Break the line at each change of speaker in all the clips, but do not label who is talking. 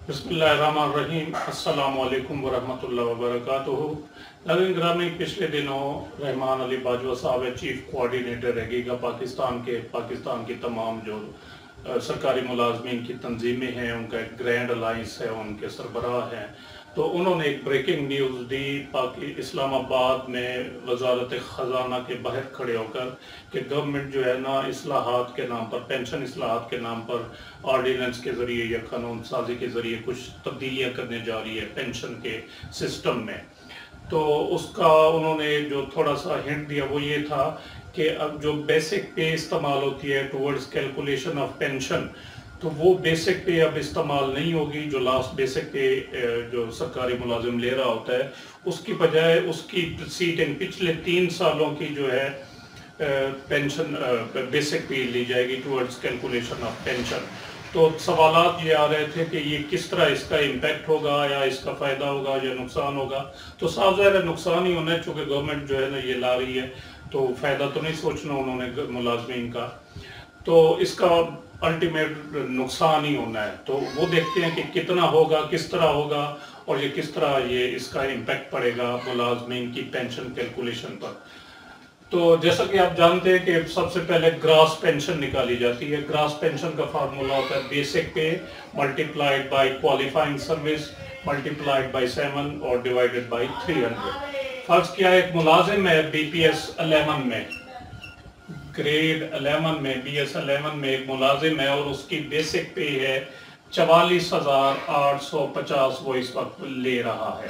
बिस्मिल्लाहिर्रहमानिर्रहीम। अस्सलामु अलैकुम वरहमतुल्लाहि वबरकातुहू। नाज़रीन ग्रामी, पिछले दिनों रहमान अली बाजवा साहब है, चीफ कोऑर्डिनेटर रहेगा पाकिस्तान की तमाम जो सरकारी मुलाजमीन की तंजीमें हैं, उनका एक ग्रैंड अलाइंस है, उनके सरबराह हैं। तो उन्होंने एक ब्रेकिंग न्यूज़ दी इस्लामाबाद में वजारत ख़जाना के बाहर खड़े होकर कि गवर्नमेंट जो है ना इस्लाहात के नाम पर, पेंशन इस्लाहात के नाम पर ऑर्डिनेंस के ज़रिए या कानून साजी के ज़रिए कुछ तब्दीलियाँ करने जा रही है पेंशन के सिस्टम में। तो उसका उन्होंने जो थोड़ा सा हिंट दिया वो ये था कि अब जो बेसिक पे इस्तेमाल होती है टुवर्ड्स कैलकुलेशन ऑफ पेंशन, तो वो बेसिक पे अब इस्तेमाल नहीं होगी। जो लास्ट बेसिक पे जो सरकारी मुलाजिम ले रहा होता है, उसकी बजाय उसकी प्रोसीडिंग पिछले 3 सालों की जो है पेंशन बेसिक पे ली जाएगी टुवर्ड्स कैलकुलेशन ऑफ पेंशन। तो सवालात ये आ रहे थे कि ये किस तरह इसका इम्पैक्ट होगा, या इसका फ़ायदा होगा या नुकसान होगा। तो साफ ज़ाहिर है नुकसान ही होना है, चूँकि गवर्नमेंट जो है ना ये ला रही है, तो फ़ायदा तो नहीं सोचना उन्होंने मुलाजमीन का, तो इसका अल्टीमेट नुकसान ही होना है। तो वो देखते हैं कि कितना होगा, किस तरह होगा, और ये किस तरह ये इसका इम्पैक्ट पड़ेगा मुलाजमीन की पेंशन कैलकुलेशन पर। तो जैसा कि आप जानते हैं कि सबसे पहले ग्रास पेंशन निकाली जाती है। ग्रास पेंशन का फार्मूला होता है बेसिक पे multiplied by qualifying service multiplied by 7 और डिवाइडेड बाय 300। फर्ज किया एक मुलाजिम है BPS 11 में, ग्रेड 11 में, BS 11 में एक मुलाजिम है, और उसकी बेसिक पे है 44,850 वो इस वक्त ले रहा है।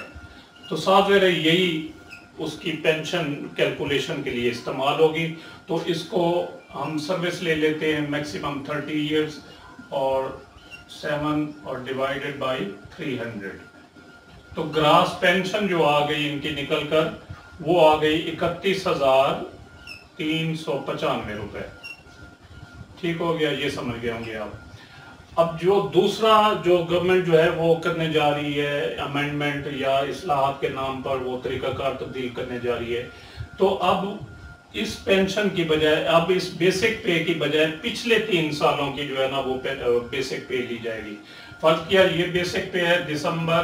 तो साथ में यही उसकी पेंशन कैलकुलेशन के लिए इस्तेमाल होगी। तो इसको हम सर्विस ले लेते हैं मैक्सिमम 30 इयर्स और 7 और डिवाइडेड बाय 300। तो ग्रास पेंशन जो आ गई इनकी निकल कर, वो आ गई 31,395 रुपए। ठीक हो गया, ये समझ गए होंगे आप। अब जो दूसरा जो गवर्नमेंट जो है वो करने जा रही है अमेंडमेंट या इस्लाहात के नाम पर वो तरीकाकार तब्दील करने जा रही है। तो अब इस पेंशन की बजाय, अब इस बेसिक पे की बजाय पिछले 3 सालों की जो है ना वो बेसिक पे ली जाएगी। फर्क किया, ये बेसिक पे है दिसंबर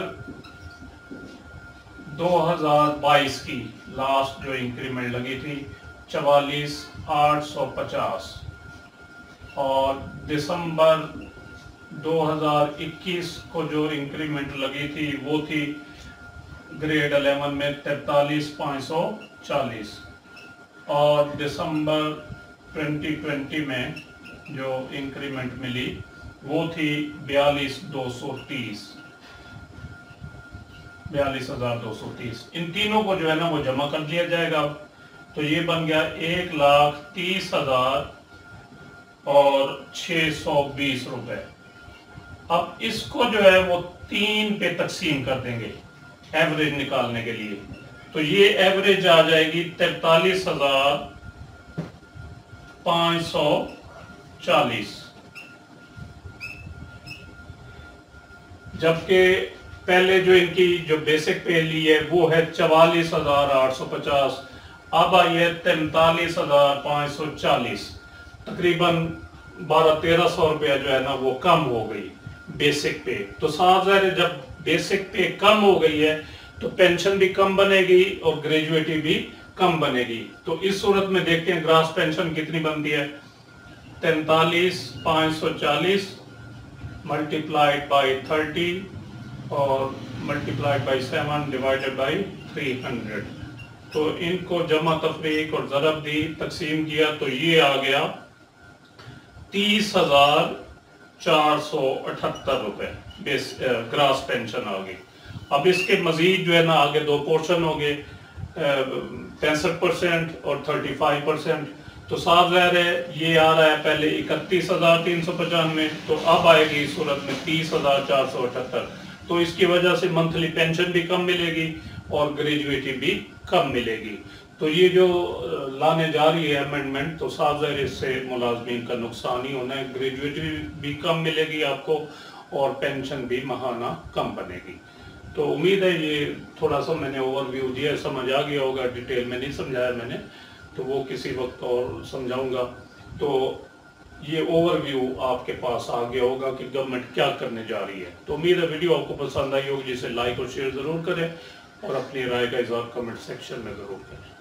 2022 की लास्ट जो इंक्रीमेंट लगी थी 44,850, और दिसंबर 2021 को जो इंक्रीमेंट लगी थी वो थी ग्रेड 11 में 43,540, और दिसंबर 2020 में जो इंक्रीमेंट मिली वो थी 42,230। इन तीनों को जो है ना वो जमा कर दिया जाएगा। तो ये बन गया 1,30,000 और 620 रुपए। अब इसको जो है वो 3 पे तकसीम कर देंगे एवरेज निकालने के लिए। तो ये एवरेज आ जाएगी 43,540, जबकि पहले जो इनकी जो बेसिक पे ली है वो है 44,850। अब आई है 43,540, तकरीबन 1200-1300 रुपया जो है ना वो कम हो गई बेसिक पे। तो साफ ज़ाहिर है जब बेसिक पे कम हो गई है तो पेंशन भी कम बनेगी और ग्रेजुएटी भी कम बनेगी। तो इस सूरत में देखते हैं ग्रास पेंशन कितनी बनती है। 43,540 मल्टीप्लाइड बाय 30 और मल्टीप्लाइड बाय 7 डिवाइडेड बाय 300। तो इनको जमा तफरीक और ज़रब दी, तकसीम किया, तो ये आ गया 30,478 रुपए ग्रास पेंशन आ गई। अब इसके मजीद जो है ना आगे 2 पोर्शन हो गए, 65% और 35%। तो साफ ज़ाहिर है ये आ रहा है पहले 31,395, तो अब आएगी इस सूरत में 30,478। तो इसकी वजह से मंथली पेंशन भी कम मिलेगी और ग्रेजुएटी भी कम मिलेगी। तो ये जो लाने जा रही है अमेंडमेंट, तो साफ ज़ाहिर इससे मुलाजमीन का नुकसान ही होना है। ग्रेजुएटी भी कम मिलेगी आपको और पेंशन भी माहाना कम बनेगी। तो उम्मीद है ये थोड़ा सा मैंने ओवरव्यू दिया, समझ आ गया होगा। डिटेल में नहीं समझाया मैंने, तो वो किसी वक्त और समझाऊंगा। तो یہ اوور ویو آپ کے پاس آ گیا ہوگا کہ گورنمنٹ کیا کرنے جا رہی ہے. تو امید ہے ویڈیو آپ کو پسند آئی ہوگی، جسے لائک اور شیئر ضرور کریں اور اپنی رائے کا اظہار کمنٹ سیکشن میں ضرور کریں.